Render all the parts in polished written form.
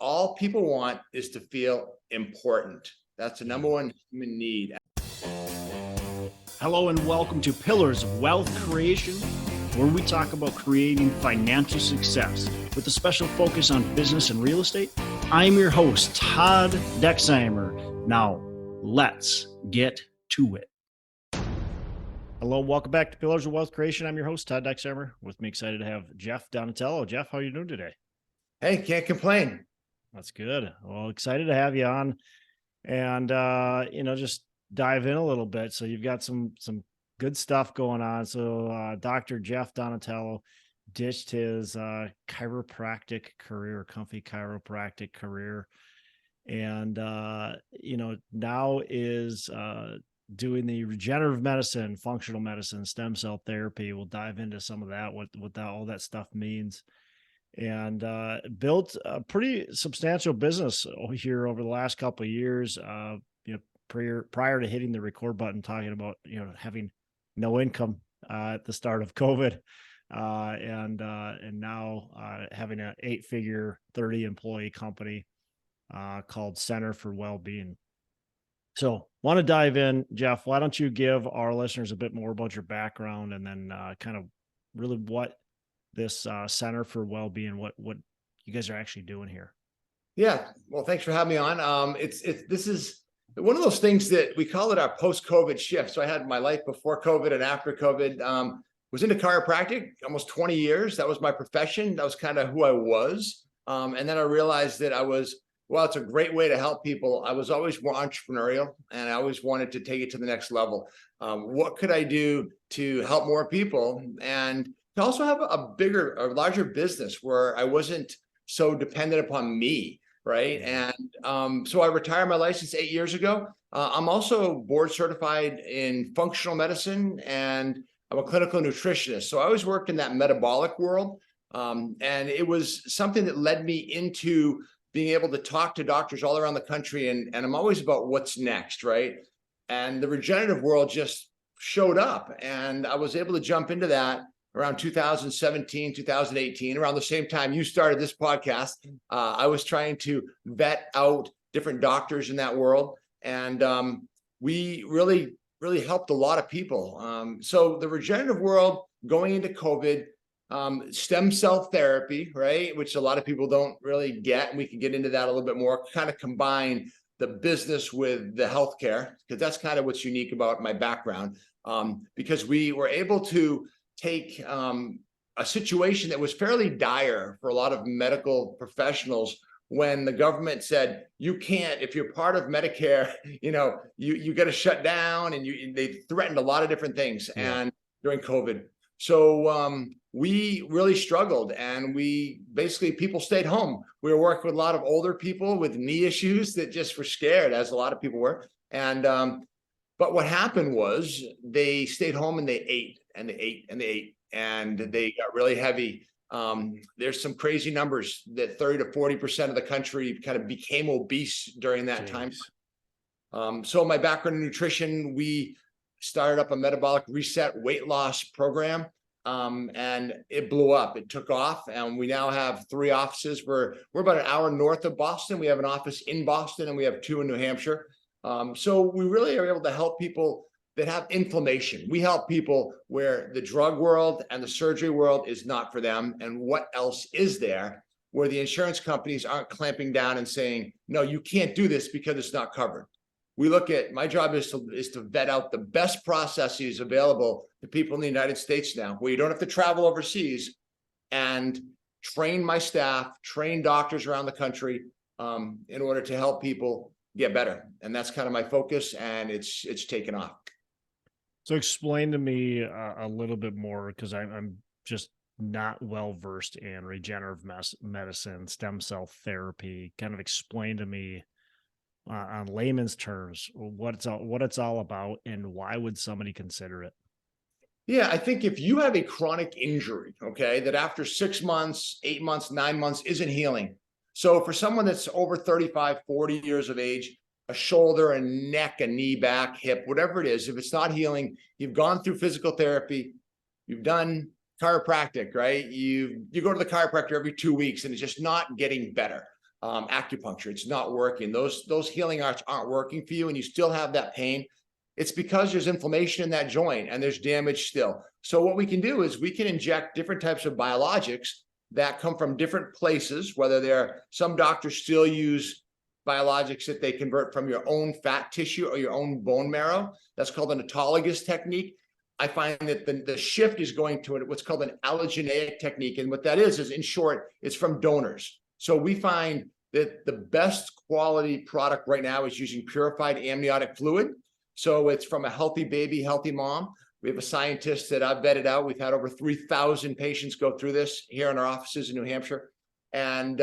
all people want is to feel important. That's the number one human need. Hello and welcome to Pillars of Wealth Creation, where we talk about creating financial success with a special focus on business and real estate. I'm your host, Todd Dexheimer. Now, let's get to it. Hello and welcome back to Pillars of Wealth Creation. I'm your host, Todd Dexheimer. With me, excited to have Jeff Donatello. Jeff, how are you doing today? Hey, can't complain. That's good. Well, excited to have you on and, just dive in a little bit. So you've got some good stuff going on. So Dr. Jeff Donatello ditched his chiropractic career, comfy chiropractic career, and now is doing the regenerative medicine, functional medicine, stem cell therapy. We'll dive into some of that, what all that stuff means, and built a pretty substantial business here over the last couple of years. Prior to hitting the record button, talking about having no income at the start of COVID, and now having an 8-figure 30-employee company called Center for Wellbeing. So, want to dive in, Jeff? Why don't you give our listeners a bit more about your background, and then kind of really what this Center for Wellbeing, what you guys are actually doing here? Yeah, well, thanks for having me on. This is one of those things that we call it our post-COVID shift. So I had my life before COVID and after COVID. Was into chiropractic almost 20 years. That was my profession. That was kind of who I was. And then I realized that it's a great way to help people. I was always more entrepreneurial, and I always wanted to take it to the next level. What could I do to help more people and to also have a larger business where I wasn't so dependent upon me? Right. And so I retired my license 8 years ago. I'm also board certified in functional medicine, and I'm a clinical nutritionist. So I always worked in that metabolic world. And it was something that led me into being able to talk to doctors all around the country. And I'm always about what's next. Right. And the regenerative world just showed up, and I was able to jump into that around 2017, 2018, around the same time you started this podcast. I was trying to vet out different doctors in that world. And we really, really helped a lot of people. So the regenerative world going into COVID, stem cell therapy, right, which a lot of people don't really get, and we can get into that a little bit more, kind of combine the business with the healthcare, because that's kind of what's unique about my background, because we were able to take a situation that was fairly dire for a lot of medical professionals when the government said, you can't, if you're part of Medicare, you got to shut down, and they threatened a lot of different things. Yeah. And during COVID. So we really struggled, and people stayed home. We were working with a lot of older people with knee issues that just were scared, as a lot of people were. And but what happened was they stayed home, and they ate, and they ate, and they ate, and they got really heavy. There's some crazy numbers that 30 to 40% of the country kind of became obese during that time. So my background in nutrition, we started up a metabolic reset weight loss program, and it blew up. It took off, and we now have 3 offices. We're about an hour north of Boston. We have an office in Boston, and we have 2 in New Hampshire. So we really are able to help people that have inflammation. We help people where the drug world and the surgery world is not for them. And what else is there where the insurance companies aren't clamping down and saying, no, you can't do this because it's not covered. My job is to vet out the best processes available to people in the United States now, where you don't have to travel overseas, and train my staff, train doctors around the country in order to help people get better. And that's kind of my focus, and it's taken off. So explain to me a little bit more, because I'm just not well versed in regenerative medicine, stem cell therapy. Kind of explain to me on layman's terms what it's all about, and why would somebody consider it? Yeah, I think if you have a chronic injury, okay, that after 6 months, 8 months, 9 months isn't healing. So for someone that's over 35, 40 years of age, a shoulder, a neck, a knee, back, hip, whatever it is, if it's not healing, you've gone through physical therapy, you've done chiropractic, right? You go to the chiropractor every 2 weeks, and it's just not getting better. acupuncture. It's not working. Those healing arts aren't working for you, and you still have that pain. It's because there's inflammation in that joint and there's damage still. So what we can do is we can inject different types of biologics that come from different places, whether they're, some doctors still use biologics that they convert from your own fat tissue or your own bone marrow. That's called an autologous technique. I find that the shift is going to what's called an allogeneic technique. And what that is in short, it's from donors. So we find that the best quality product right now is using purified amniotic fluid. So it's from a healthy baby, healthy mom. We have a scientist that I've vetted out. We've had over 3,000 patients go through this here in our offices in New Hampshire. And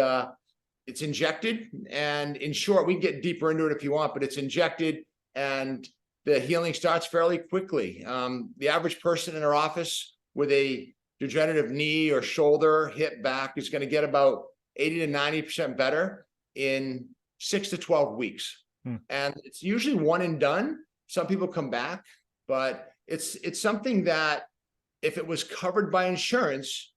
it's injected. And in short, we can get deeper into it if you want, but it's injected and the healing starts fairly quickly. The average person in our office with a degenerative knee or shoulder, hip, back is going to get about 80 to 90% better in 6 to 12 weeks. And it's usually one and done. Some people come back, but it's something that if it was covered by insurance,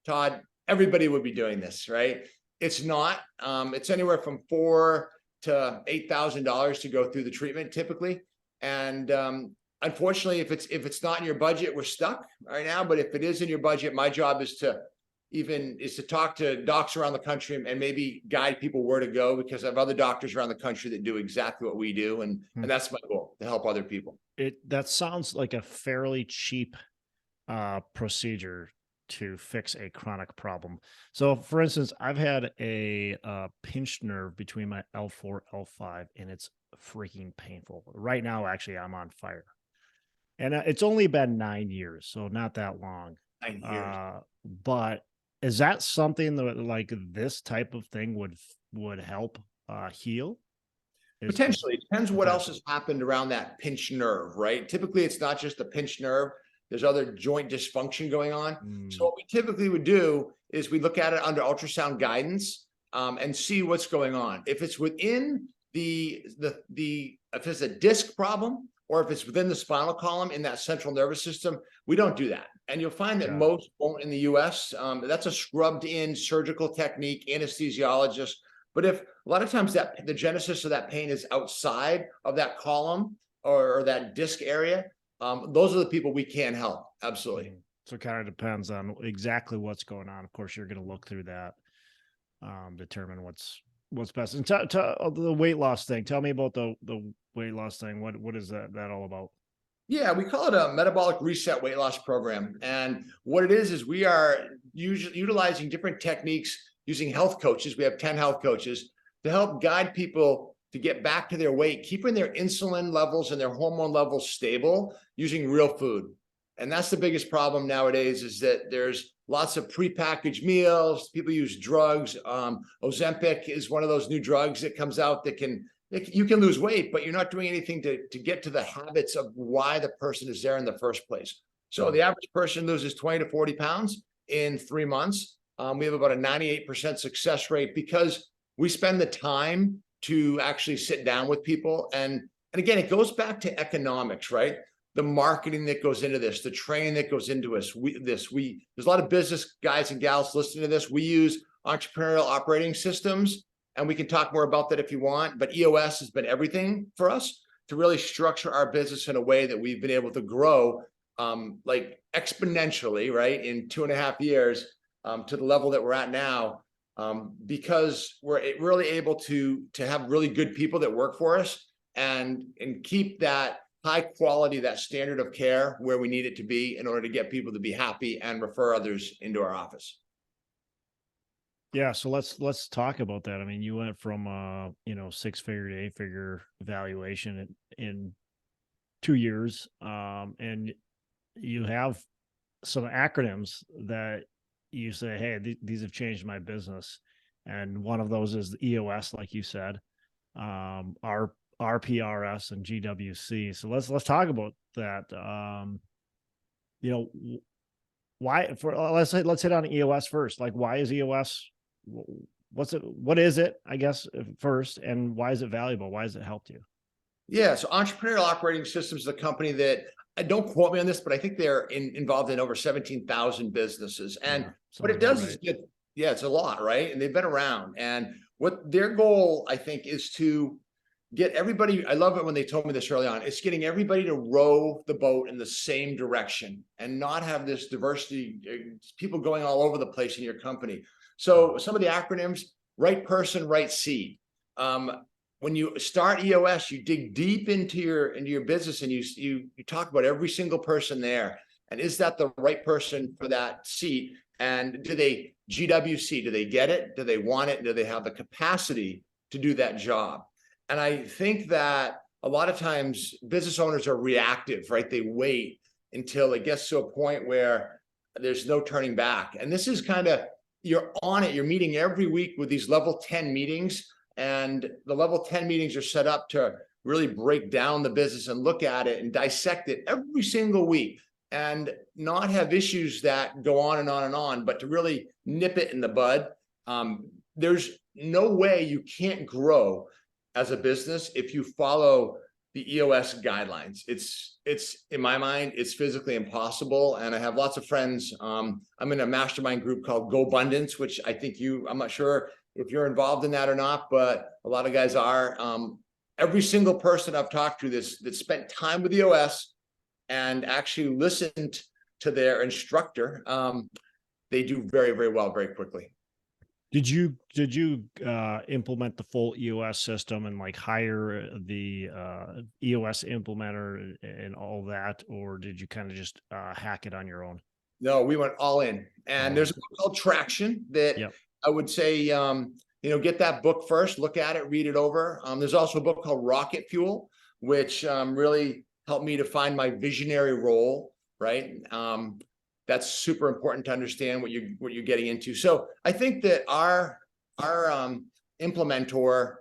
Todd, everybody would be doing this, right? It's not. It's anywhere from $4,000 to $8,000 to go through the treatment typically. And unfortunately, if it's not in your budget, we're stuck right now. But if it is in your budget, my job is to talk to docs around the country and maybe guide people where to go, because I have other doctors around the country that do exactly what we do. And that's my goal, to help other people. That sounds like a fairly cheap procedure to fix a chronic problem. So for instance, I've had a pinched nerve between my L4, L5, and it's freaking painful. Right now, actually, I'm on fire. And it's only been 9 years, so not that long. 9 years. But is that something that like this type of thing would help heal? Potentially. It depends what else has happened around that pinched nerve, right? Typically, it's not just the pinched nerve. There's other joint dysfunction going on. So what we typically would do is we look at it under ultrasound guidance and see what's going on. If it's within if it's a disc problem, or if it's within the spinal column in that central nervous system, we don't do that. And you'll find that most won't in the US. That's a scrubbed in surgical technique, anesthesiologist. But if a lot of times that the genesis of that pain is outside of that column or that disc area, those are the people we can help. Absolutely. So it kind of depends on exactly what's going on. Of course, you're going to look through that, determine what's best. And the weight loss thing. Tell me about the weight loss thing. What is that all about? Yeah, we call it a metabolic reset weight loss program. And what it is we are usually utilizing different techniques using health coaches. We have 10 health coaches to help guide people to get back to their weight, keeping their insulin levels and their hormone levels stable using real food. And that's the biggest problem nowadays, is that there's lots of prepackaged meals. People use drugs. Ozempic is one of those new drugs that comes out that you can lose weight, but you're not doing anything to get to the habits of why the person is there in the first place. So the average person loses 20 to 40 pounds in 3 months. We have about a 98% success rate because we spend the time to actually sit down with people. And again, it goes back to economics, right? The marketing that goes into this, the training that goes into us. There's a lot of business guys and gals listening to this. We use entrepreneurial operating systems, and we can talk more about that if you want. But EOS has been everything for us to really structure our business in a way that we've been able to grow like exponentially, right? In 2.5 years to the level that we're at now, because we're really able to have really good people that work for us and keep that high quality, that standard of care where we need it to be in order to get people to be happy and refer others into our office. Yeah, so let's talk about that. I mean, you went from 6-figure to 8-figure valuation in 2 years, and you have some acronyms that you say, hey, these have changed my business, and one of those is the EOS, like you said, RPRS and GWC. So let's talk about that. Why let's hit on EOS first. Like, why is EOS? What is it, I guess, first, and why is it valuable? Why has it helped you? Yeah, so Entrepreneurial Operating Systems is a company that, don't quote me on this, but I think they're involved in over 17,000 businesses. And what it does is it's a lot, right? And they've been around. And what their goal, I think, is to get everybody. I love it when they told me this early on. It's getting everybody to row the boat in the same direction and not have this diversity, people going all over the place in your company. So some of the acronyms: right person, right seat. When you start EOS, you dig deep into your business, and you talk about every single person there. And is that the right person for that seat? And do they GWC? Do they get it? Do they want it? Do they have the capacity to do that job? And I think that a lot of times business owners are reactive, right? They wait until it gets to a point where there's no turning back. And this is kind of, you're on it. You're meeting every week with these level 10 meetings. And the level 10 meetings are set up to really break down the business and look at it and dissect it every single week, and not have issues that go on and on and on, but to really nip it in the bud. There's no way you can't grow as a business if you follow the EOS guidelines. It's in my mind, it's physically impossible. And I have lots of friends. I'm in a mastermind group called Go Abundance, which I think I'm not sure if you're involved in that or not, but a lot of guys are. Every single person I've talked to that spent time with EOS and actually listened to their instructor, they do very, very well very quickly. Did you implement the full EOS system and like hire the EOS implementer and all that, or did you kind of just hack it on your own? No, we went all in. And there's a book called Traction that I would say, get that book first, look at it, read it over. There's also a book called Rocket Fuel, which really helped me to find my visionary role, right? That's super important to understand what you're getting into. So I think that our implementor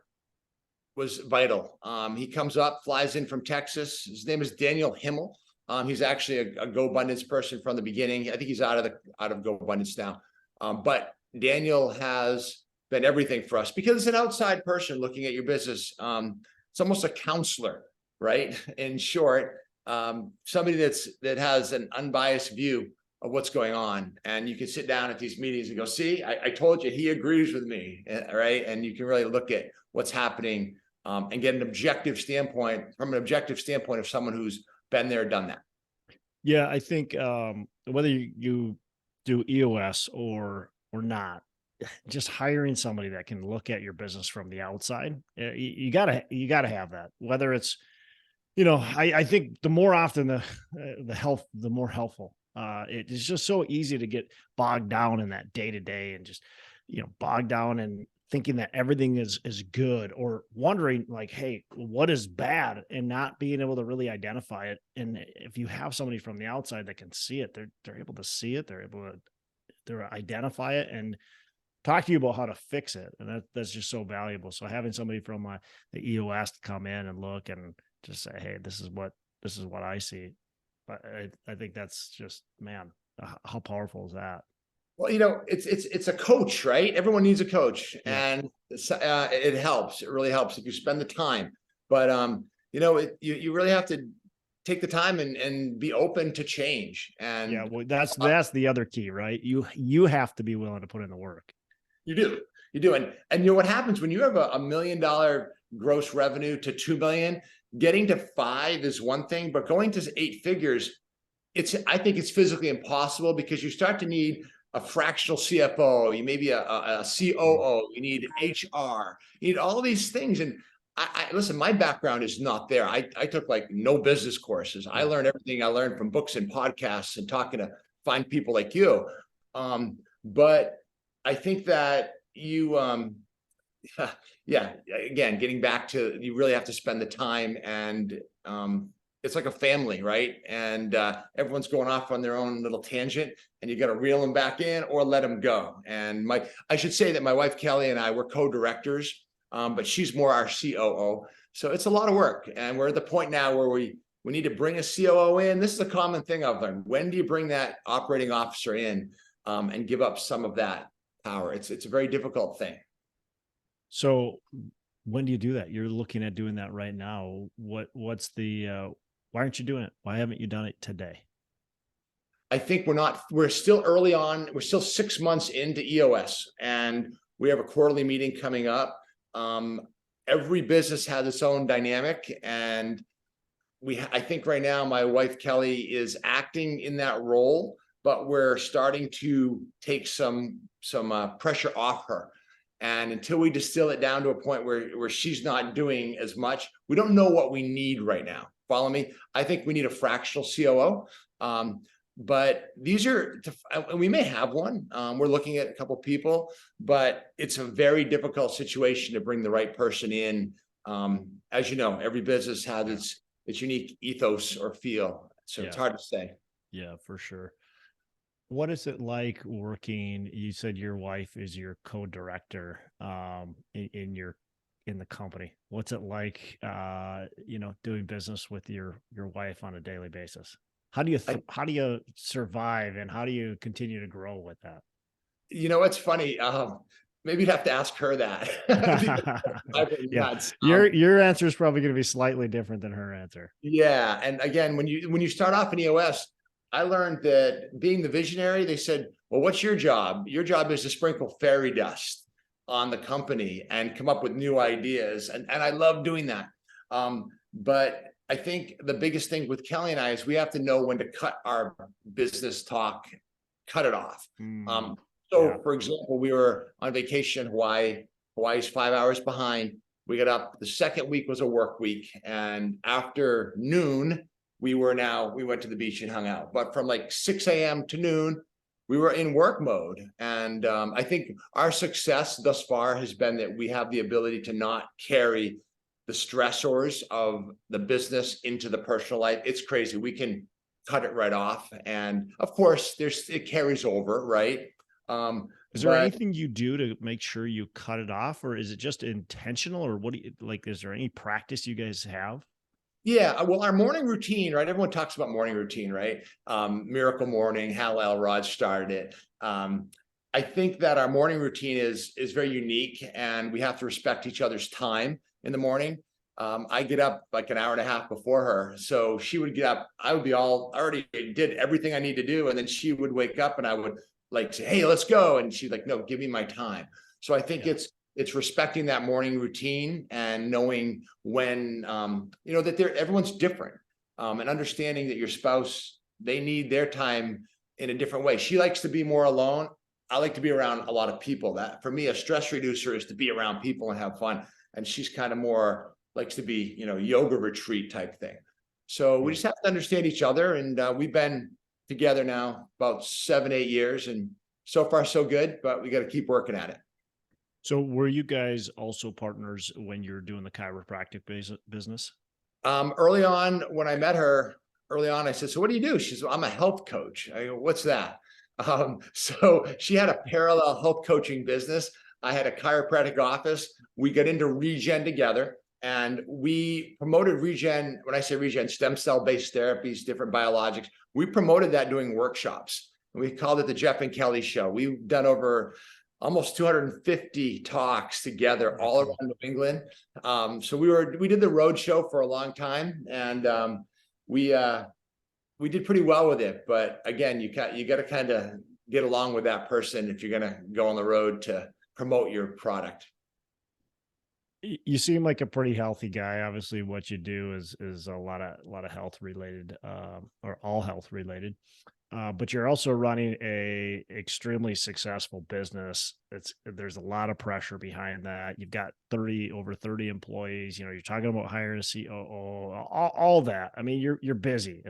was vital. He comes up, flies in from Texas. His name is Daniel Himmel. He's actually a Go Abundance person from the beginning. I think he's out of Go Abundance now. But Daniel has been everything for us because it's an outside person looking at your business. It's almost a counselor, right? In short, somebody that has an unbiased view of what's going on. And you can sit down at these meetings and go, see, I told you, he agrees with me, right? And you can really look at what's happening and get an objective standpoint of someone who's been there, done that. Yeah, I think whether you do EOS or not, just hiring somebody that can look at your business from the outside, you gotta have that. Whether it's, I think the more often the more helpful. It is just so easy to get bogged down in that day to day and just, bogged down and thinking that everything is good, or wondering like, hey, what is bad, and not being able to really identify it. And if you have somebody from the outside that can see it, they're able to see it, they're able to identify it and talk to you about how to fix it. And that's just so valuable. So having somebody from the EOS to come in and look and just say, hey, this is what I see. But I think that's just, man, how powerful is that? Well, it's a coach, right? Everyone needs a coach, and it helps. It really helps if you spend the time. But you really have to take the time and be open to change. And yeah, well, that's the other key, right? You have to be willing to put in the work. You do, and what happens when you have a $1 million gross revenue to 2 million? Getting to 5 is one thing, but going to 8 figures, I think it's physically impossible, because you start to need a fractional CFO, you maybe a COO, you need HR, you need all these things. And I listen, my background is not there. I took like no business courses. I learned everything I learned from books and podcasts and talking to fine people like you. But I think that again, getting back to, you really have to spend the time, and it's like a family, right? And everyone's going off on their own little tangent, and you got to reel them back in or let them go. And I should say that my wife Kelly and I were co-directors, but she's more our COO. So it's a lot of work, and we're at the point now where we need to bring a COO in. This is a common thing I've learned. When do you bring that operating officer in and give up some of that power? It's a very difficult thing. So when do you do that? You're looking at doing that right now. What's the why aren't you doing it? Why haven't you done it today? I think we're still early on. We're still 6 months into EOS, and We have a quarterly meeting coming up. Every business has its own dynamic, and I think right now my wife Kelly is acting in that role, but we're starting to take some pressure off her. And until we distill it down to a point where she's not doing as much, we don't know what we need right now. Follow me? I think we need a fractional COO. But these are, and we may have one. We're looking at a couple of people, but it's a very difficult situation to bring the right person in. As you know, every business has its unique ethos or feel. So it's hard to say. Yeah, for sure. What is it like working? You said your wife is your co-director in the company. What's it like, doing business with your wife on a daily basis? How do you survive, and how do you continue to grow with that? It's funny. Maybe you'd have to ask her that. Yeah, your answer is probably going to be slightly different than her answer. Yeah, and again, when you start off in EOS, I learned that being the visionary, they said, well, what's your job? Your job is to sprinkle fairy dust on the company and come up with new ideas. And I love doing that. But I think the biggest thing with Kelly and I is we have to know when to cut our business talk, cut it off. For example, we were on vacation in Hawaii. Hawaii's 5 hours behind. We got up, the second week was a work week. And after noon, we went to the beach and hung out. But from like 6 a.m. to noon, we were in work mode. And I think our success thus far has been that we have the ability to not carry the stressors of the business into the personal life. It's crazy. We can cut it right off. And of course, it carries over, right? Is there anything you do to make sure you cut it off, or is it just intentional, or what do you like? Is there any practice you guys have? Yeah, well, our morning routine, right? Everyone talks about morning routine, right? Miracle Morning, Hal Elrod started it. I think that our morning routine is very unique, and we have to respect each other's time in the morning. I get up like an hour and a half before her. So she would get up, I already did everything I need to do. And then she would wake up and I would like say, hey, let's go. And she's like, no, give me my time. So I think it's respecting that morning routine and knowing when, that everyone's different, and understanding that your spouse, they need their time in a different way. She likes to be more alone. I like to be around a lot of people. That for me, a stress reducer is to be around people and have fun. And she's kind of more likes to be, yoga retreat type thing. So we just have to understand each other. And we've been together now about 7-8 years, and so far so good, but we got to keep working at it. So were you guys also partners when you're doing the chiropractic business? Early on, when I met her I said, so what do you do? She said, I'm a health coach. I go, what's that? So she had a parallel health coaching business. I had a chiropractic office. We got into regen together, and we promoted regen. When I say regen, stem cell based therapies, different biologics, we promoted that doing workshops. We called it the Jeff and Kelly Show. We've done over almost 250 talks together all around New England. So we did the road show for a long time, and we did pretty well with it. But again, you got to kind of get along with that person if you're going to go on the road to promote your product. You seem like a pretty healthy guy. Obviously, what you do is a lot of health related, or all health related. But you're also running a extremely successful business. There's a lot of pressure behind that. You've got over 30 employees. You're talking about hiring a COO, all that. I mean, you're busy.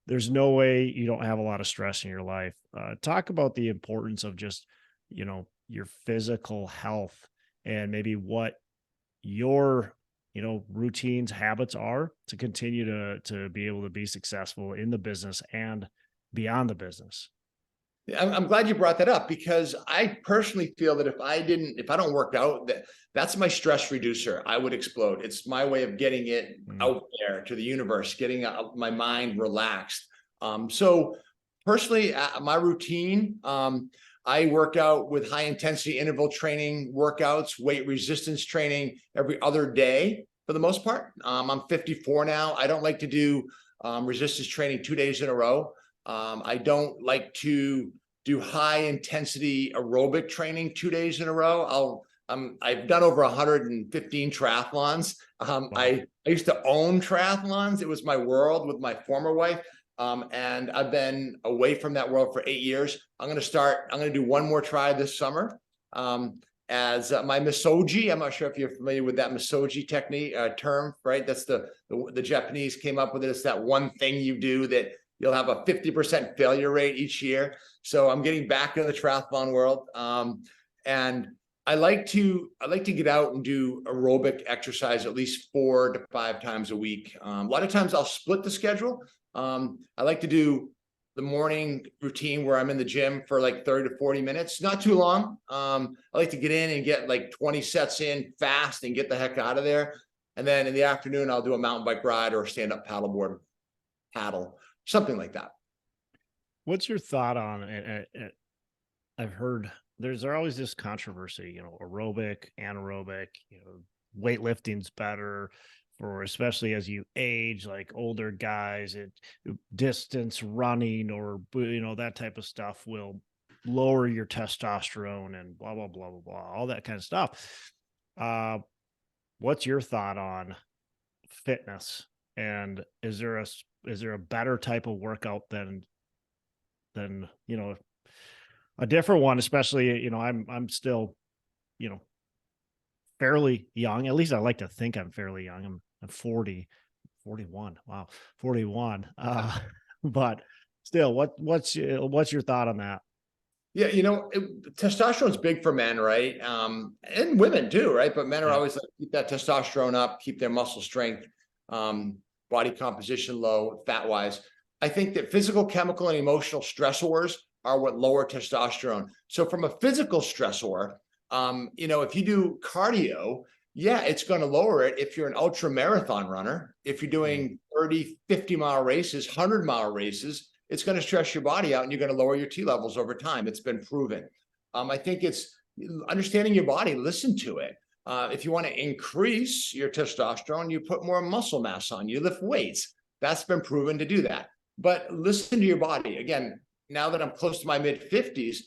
There's no way you don't have a lot of stress in your life. Talk about the importance of just, your physical health, and maybe what your routines, habits are to continue to be able to be successful in the business and beyond the business. I'm glad you brought that up, because I personally feel that if I don't work out, that's my stress reducer. I would explode. It's my way of getting it out there to the universe, getting my mind relaxed. So personally, my routine, I work out with high intensity interval training workouts, weight resistance training every other day for the most part. I'm 54 now. I don't like to do resistance training 2 days in a row. I don't like to do high intensity aerobic training 2 days in a row. I've done over 115 triathlons. Wow. I used to own triathlons. It was my world with my former wife. And I've been away from that world for 8 years. I'm going to do one more try this summer. As my misogi. I'm not sure if you're familiar with that misogi technique term, right? That's the Japanese came up with it. It's that one thing you do that you'll have a 50% failure rate each year. So I'm getting back into the triathlon world. And I like to get out and do aerobic exercise at least 4 to 5 times a week. A lot of times I'll split the schedule. I like to do the morning routine where I'm in the gym for like 30 to 40 minutes, not too long. I like to get in and get like 20 sets in fast and get the heck out of there. And then in the afternoon, I'll do a mountain bike ride or stand-up paddle, something like that. What's your thought on I've heard there's always this controversy, aerobic, anaerobic, weightlifting's better for, especially as you age, like older guys, distance running or, that type of stuff will lower your testosterone and blah, blah, blah, blah, blah, all that kind of stuff. What's your thought on fitness? And is there a better type of workout than a different one, especially, I'm still, fairly young. At least I like to think I'm fairly young. I'm 41. Wow. 41. But still, what's your thought on that? Yeah, testosterone's big for men, right? And women too, right? But men are always like, keep that testosterone up, keep their muscle strength, body composition low, fat-wise. I think that physical, chemical, and emotional stressors are what lower testosterone. So from a physical stressor, if you do cardio, yeah, it's going to lower it. If you're an ultra marathon runner, if you're doing 30, 50-mile races, 100-mile races, it's going to stress your body out and you're going to lower your T levels over time. It's been proven. I think it's understanding your body, listen to it. If you want to increase your testosterone, you put more muscle mass on, you lift weights. That's been proven to do that. But listen to your body. Again, now that I'm close to my mid-50s,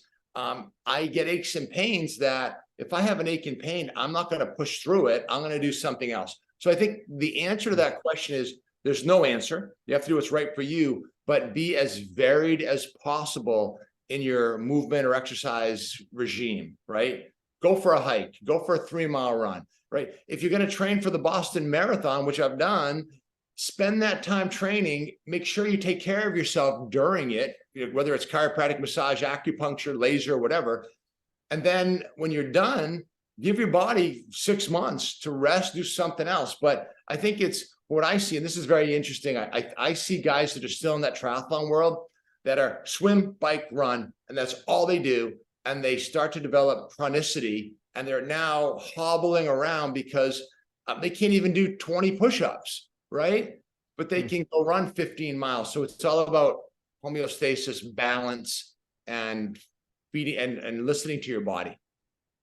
I get aches and pains that if I have an ache and pain, I'm not going to push through it. I'm going to do something else. So I think the answer to that question is there's no answer. You have to do what's right for you, but be as varied as possible in your movement or exercise regime, right? Go for a hike, go for a 3-mile run, right? If you're going to train for the Boston Marathon, which I've done, spend that time training, make sure you take care of yourself during it, whether it's chiropractic, massage, acupuncture, laser, whatever. And then when you're done, give your body 6 months to rest, do something else. But I think it's what I see, and this is very interesting. I see guys that are still in that triathlon world that are swim, bike, run, and that's all they do. And they start to develop chronicity, and they're now hobbling around because they can't even do 20 push-ups, right? But they can go run 15 miles. So it's all about homeostasis, balance, and feeding and listening to your body.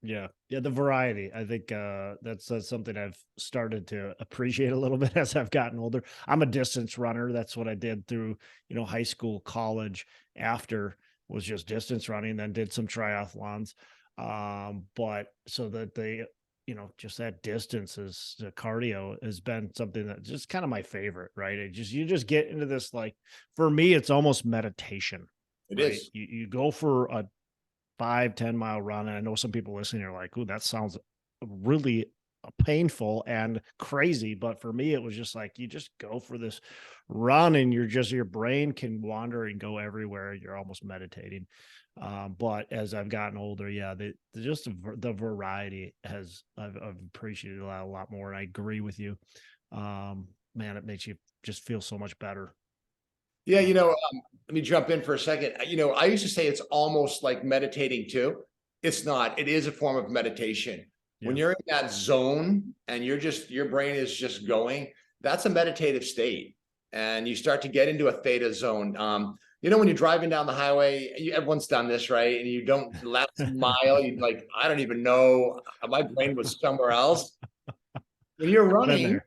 Yeah. The variety. I think that's something I've started to appreciate a little bit as I've gotten older. I'm a distance runner. That's what I did through, high school, college. After was just distance running, then did some triathlons. But so that just that distance is the cardio has been something that just kind of my favorite, right? You just get into this, like, for me, it's almost meditation. It right? is. You go for a 5-10 mile run. And I know some people listening are like, "Ooh, that sounds really painful and crazy." But for me, it was just like, you just go for this run and your brain can wander and go everywhere. You're almost meditating. But as I've gotten older, the variety I've appreciated a lot more. And I agree with you. Man, it makes you just feel so much better. Yeah, let me jump in for a second. I used to say it's almost like meditating too. It's not. It is a form of meditation. When you're in that zone and your brain is just going, that's a meditative state. And you start to get into a theta zone. When you're driving down the highway, everyone's done this, right? And you don't last mile, you're like, I don't even know. My brain was somewhere else. When you're running,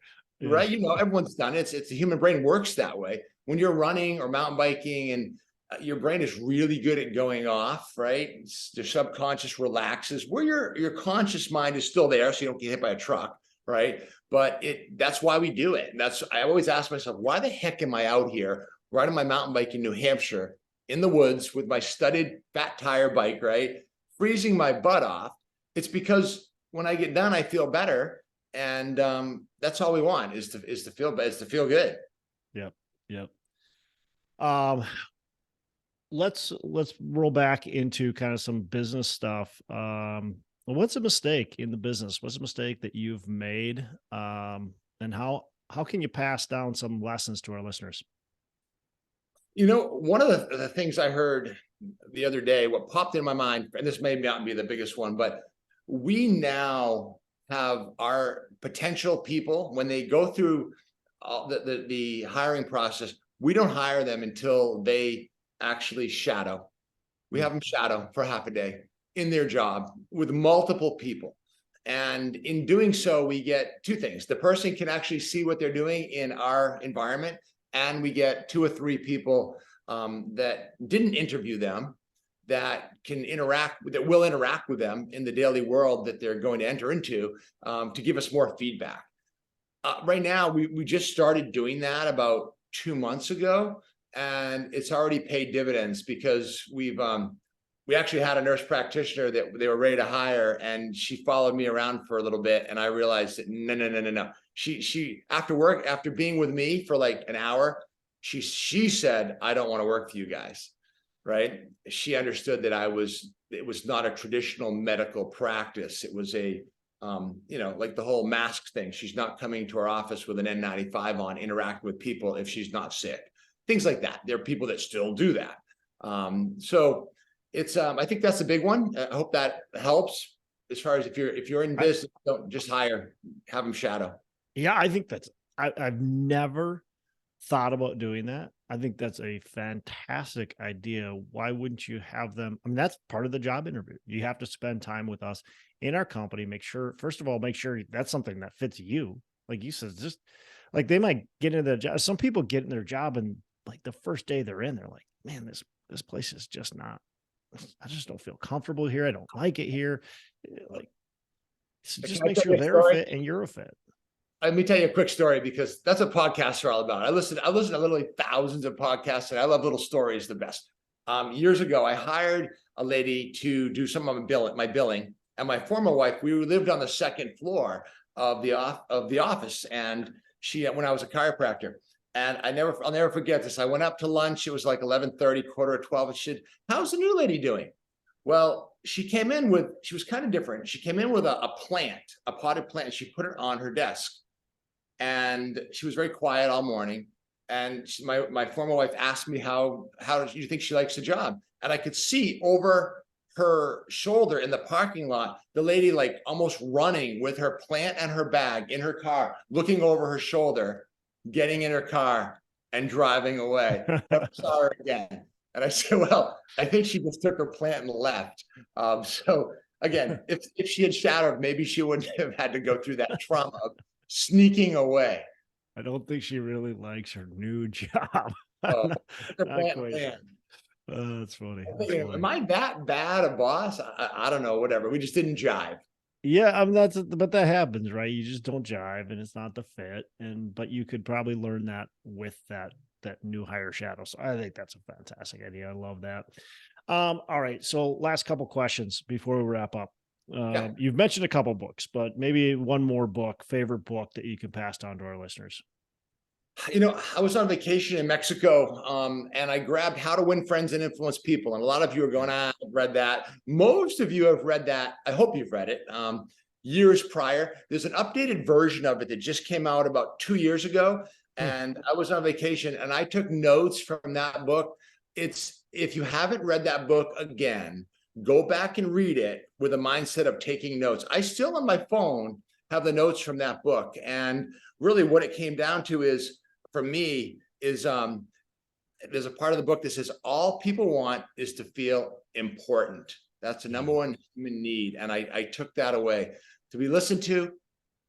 right? Everyone's done it. It's the human brain works that way. When you're running or mountain biking and your brain is really good at going off, right? The subconscious relaxes where your conscious mind is still there, so you don't get hit by a truck, right? But that's why we do it. And I always ask myself, why the heck am I out here riding my mountain bike in New Hampshire in the woods with my studded fat tire bike, right? Freezing my butt off. It's because when I get done, I feel better. And that's all we want is to feel better, is to feel good. Yep. Um, let's roll back into kind of some business stuff. What's a mistake in the business? What's a mistake that you've made? And how can you pass down some lessons to our listeners? One of the things I heard the other day, what popped in my mind, and this may not be the biggest one, but we now have our potential people, when they go through the hiring process, we don't hire them until they actually shadow. We have them shadow for half a day in their job with multiple people. And in doing so, we get two things. The person can actually see what they're doing in our environment, and we get 2 or 3 people that didn't interview them, that will interact with them in the daily world that they're going to enter into, to give us more feedback. Right now, we just started doing that about 2 months ago, and it's already paid dividends because we actually had a nurse practitioner that they were ready to hire, and she followed me around for a little bit, and I realized that no. She after being with me for like an hour, she said, "I don't want to work for you guys." Right? She understood that it was not a traditional medical practice. It was like the whole mask thing. She's not coming to our office with an N95 on, interact with people if she's not sick. Things like that. There are people that still do that. So it's, I think that's a big one. I hope that helps as far as if you're in business, don't just hire, have them shadow. Yeah, I think I've never thought about doing that. I think that's a fantastic idea. Why wouldn't you have them? I mean, that's part of the job interview. You have to spend time with us in our company. First of all, make sure that's something that fits you. Like you said, just like they might get into their job. Some people get in their job and like the first day they're in, they're like, man, this place is just not, I just don't feel comfortable here. I don't like it here. Like, so just make sure they're a fit and you're a fit. Let me tell you a quick story, because that's what podcasts are all about. I listen to literally thousands of podcasts, and I love little stories the best. Years ago, I hired a lady to do some of my billing, and my former wife, we lived on the second floor of the office, and when I was a chiropractor, and I'll never forget this. I went up to lunch. It was like 11:30, 11:45, and she said, "How's the new lady doing?" Well, she was kind of different. She came in with a potted plant, and she put it on her desk. And she was very quiet all morning. And my former wife asked me, how do you think she likes the job? And I could see over her shoulder in the parking lot, the lady like almost running with her plant and her bag in her car, looking over her shoulder, getting in her car and driving away. I saw her again. And I said, well, I think she just took her plant and left. So again, if she had shadowed, maybe she wouldn't have had to go through that trauma of sneaking away. I don't think she really likes her new job. That's funny. Am I that bad a boss? I don't know, whatever. We just didn't jive. Yeah, I mean but that happens, right? You just don't jive and it's not the fit. But you could probably learn that with that new hire shadow. So I think that's a fantastic idea. I love that. All right. So last couple questions before we wrap up. You've mentioned a couple books, but maybe one more favorite book that you can pass on to our listeners. I was on vacation in Mexico, and I grabbed How to Win Friends and Influence People. And a lot of you are going, I've read that. Most of you have read that. I hope you've read it. Years prior, there's an updated version of it that just came out about 2 years ago. And I was on vacation and I took notes from that book. If you haven't read that book again, go back and read it with a mindset of taking notes. I still on my phone have the notes from that book. And really what it came down to is, for me, is there's a part of the book that says all people want is to feel important. That's the number one human need. And I took that away, to be listened to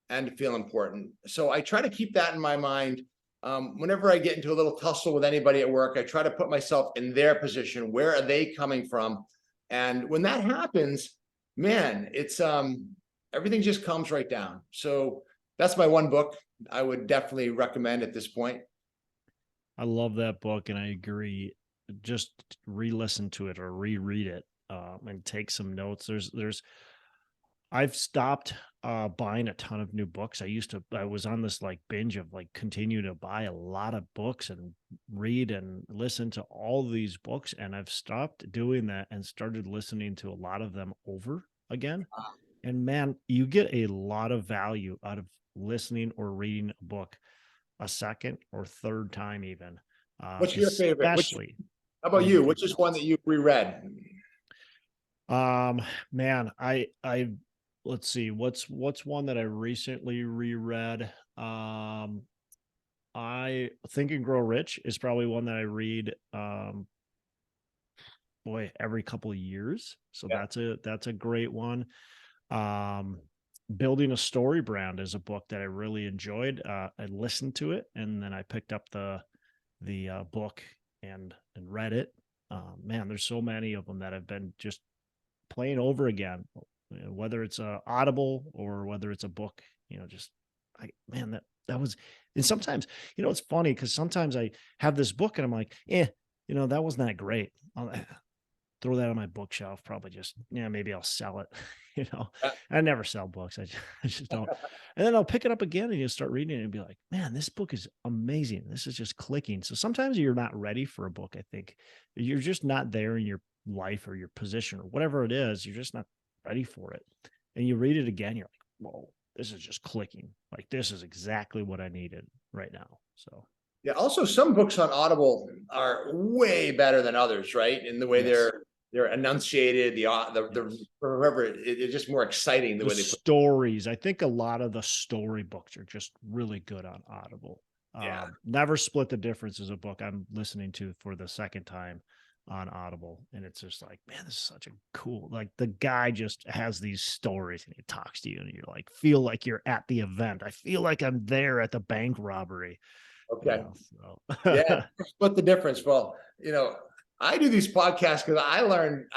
and to feel important. So I try to keep that in my mind whenever I get into a little tussle with anybody at work, I try to put myself in their position. Where are they coming from? And when that happens, man, it's everything just comes right down. So that's my one book I would definitely recommend at this point. I love that book, and I agree. Just re-listen to it or reread it, and take some notes. I've stopped buying a ton of new books. I was on this like binge of like continue to buy a lot of books and read and listen to all these books. And I've stopped doing that and started listening to a lot of them over again. And man, you get a lot of value out of listening or reading a book a second or third time, even. What's your favorite? Especially. How about you? Which is one that you've reread? Man, I let's see, what's one that I recently reread. I Think and Grow Rich is probably one that I read every couple of years. So Yeah. that's a great one. Building a Story Brand is a book that I really enjoyed. I listened to it and then I picked up the book and read it. Man, there's so many of them that have been just playing over again, whether it's a Audible or whether it's a book, that was, and sometimes, it's funny because sometimes I have this book and I'm like, that wasn't that great. I'll throw that on my bookshelf, probably just, maybe I'll sell it. I never sell books. I just don't. And then I'll pick it up again and you start reading it and be like, man, this book is amazing. This is just clicking. So sometimes you're not ready for a book. I think you're just not there in your life or your position or whatever it is. You're just not ready for it. And you read it again. You're like, whoa, this is just clicking. Like, this is exactly what I needed right now. So. Yeah. Also, some books on Audible are way better than others, right? In the way they're enunciated, whoever it's just more exciting the way they put stories. I think a lot of the story books are just really good on Audible. Yeah. Never Split the Difference is a book I'm listening to for the second time on Audible, and it's just like, man, this is such a cool, like, the guy just has these stories and he talks to you and you're like, feel like you're at the event. I feel like I'm there at the bank robbery. Okay. So. Yeah. Split the Difference. Well, I do these podcasts because I learn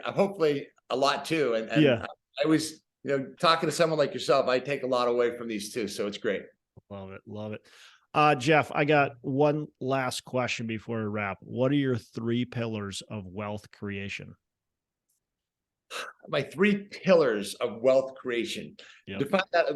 hopefully a lot too. And yeah, I was, talking to someone like yourself, I take a lot away from these too. So it's great. Love it. Love it. Jeff, I got one last question before we wrap. What are your 3 pillars of wealth creation? My 3 pillars of wealth creation. Yep. Define that.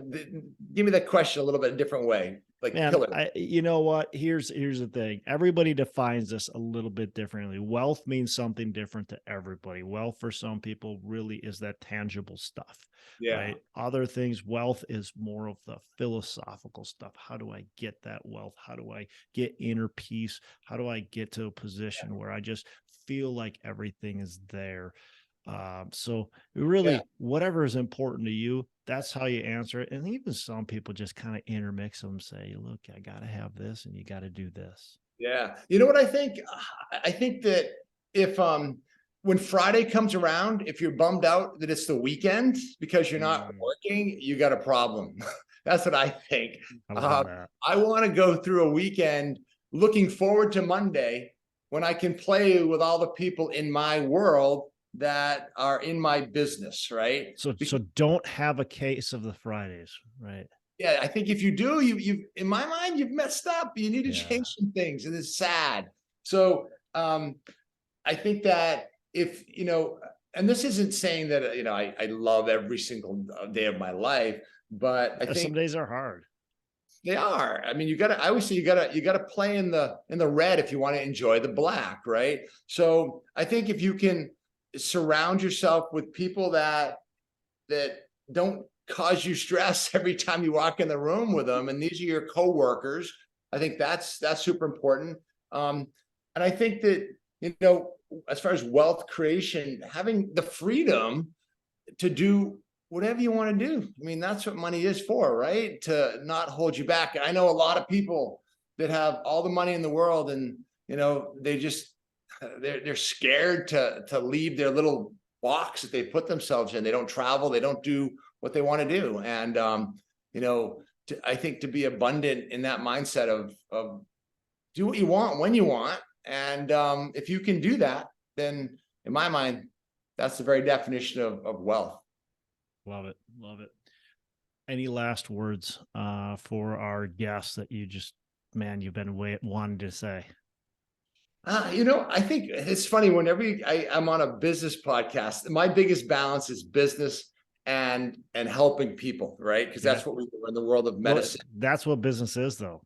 Give me that question a little bit different way. Like, Man, pillar. you know what? Here's the thing. Everybody defines this a little bit differently. Wealth means something different to everybody. Wealth for some people really is that tangible stuff. Yeah. Right. Other things, wealth is more of the philosophical stuff. How do I get that wealth? How do I get inner peace? How do I get to a position where I just feel like everything is there? So really, whatever is important to you, that's how you answer it. And even some people just kind of intermix them, say, look, I got to have this and you got to do this. Yeah. You know what I think? I think that if, when Friday comes around, if you're bummed out that it's the weekend because you're not working, you got a problem. That's what I think. I want to go through a weekend looking forward to Monday when I can play with all the people in my world that are in my business, right? So don't have a case of the Fridays, right? Yeah, I think if you do, you in my mind, you've messed up. You need to change some things, and it's sad. So I think that if and this isn't saying that I love every single day of my life, but I think some days are hard. They are. I mean, I always say you gotta play in the red if you want to enjoy the black, right? So I think if you can surround yourself with people that don't cause you stress every time you walk in the room with them, and these are your coworkers, I think that's super important. And I think that as far as wealth creation, having the freedom to do whatever you want to do. I mean, that's what money is for, right? To not hold you back. I know a lot of people that have all the money in the world, and they're scared to leave their little box that they put themselves in. They don't travel. They don't do what they want to do. And I think to be abundant in that mindset of do what you want when you want. And if you can do that, then in my mind, that's the very definition of wealth. Love it. Love it. Any last words for our guests that you just, man, you've been wanting to say? I think it's funny whenever I'm on a business podcast, my biggest balance is business and helping people, right? Because that's what we do in the world of medicine. Well, that's what business is, though.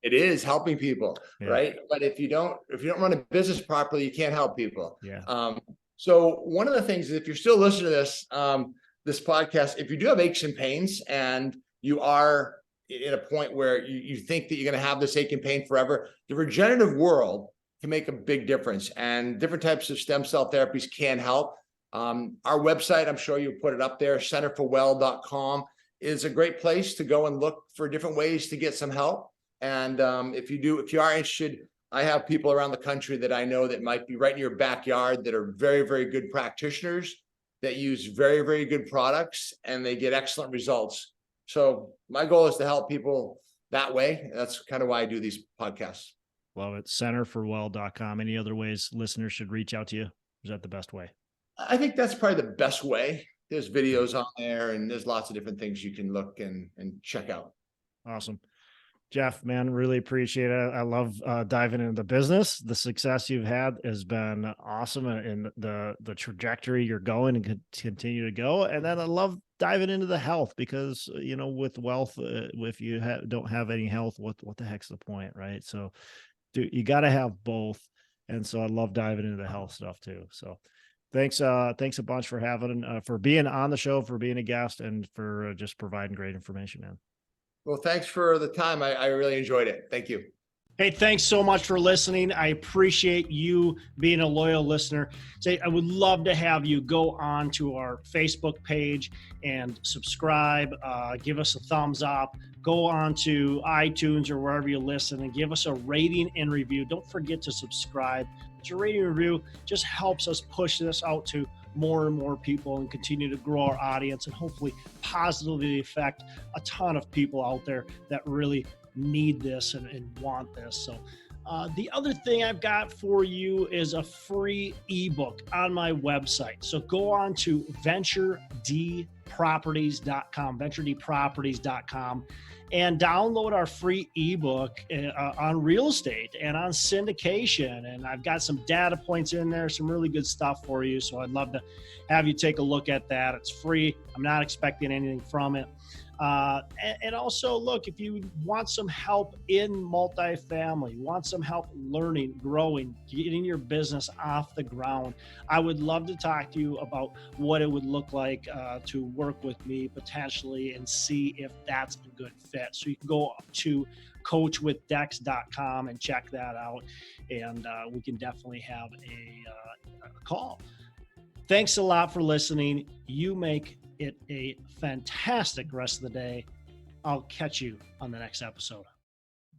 It is helping people, Yeah. right? But if you don't run a business properly, you can't help people. Yeah. So one of the things is, if you're still listening to this podcast, if you do have aches and pains and you are in a point where you think that you're going to have this ache and pain forever, the regenerative world can make a big difference, and different types of stem cell therapies can help. Our website, I'm sure you'll put it up there, centerforwell.com, is a great place to go and look for different ways to get some help. And if you are interested, I have people around the country that I know that might be right in your backyard that are very, very good practitioners that use very, very good products, and they get excellent results. So my goal is to help people that way. That's kind of why I do these podcasts. Love it. Centerforwell.com. Any other ways listeners should reach out to you? Is that the best way? I think that's probably the best way. There's videos on there, and there's lots of different things you can look and check out. Awesome. Jeff, man, really appreciate it. I love diving into the business. The success you've had has been awesome, and the trajectory you're going and continue to go. And then I love diving into the health, because, with wealth, if you don't have any health, what the heck's the point, right? So you got to have both. And so I love diving into the health stuff too. So thanks a bunch for being on the show, for being a guest, and for just providing great information, man. Well, thanks for the time. I really enjoyed it. Thank you. Hey, thanks so much for listening. I appreciate you being a loyal listener. I would love to have you go on to our Facebook page and subscribe, give us a thumbs up, go on to iTunes or wherever you listen and give us a rating and review. Don't forget to subscribe. But your rating and review just helps us push this out to more and more people and continue to grow our audience, and hopefully positively affect a ton of people out there that really need this and want this. So the other thing I've got for you is a free ebook on my website. So go on to venturedproperties.com, and download our free ebook on real estate and on syndication. And I've got some data points in there, some really good stuff for you. So I'd love to have you take a look at that. It's free. I'm not expecting anything from it. And also, look, if you want some help in multifamily, want some help learning, growing, getting your business off the ground, I would love to talk to you about what it would look like to work with me potentially and see if that's a good fit. So you can go to coachwithdex.com and check that out, and we can definitely have a call. Thanks a lot for listening. You make it a fantastic rest of the day. I'll catch you on the next episode.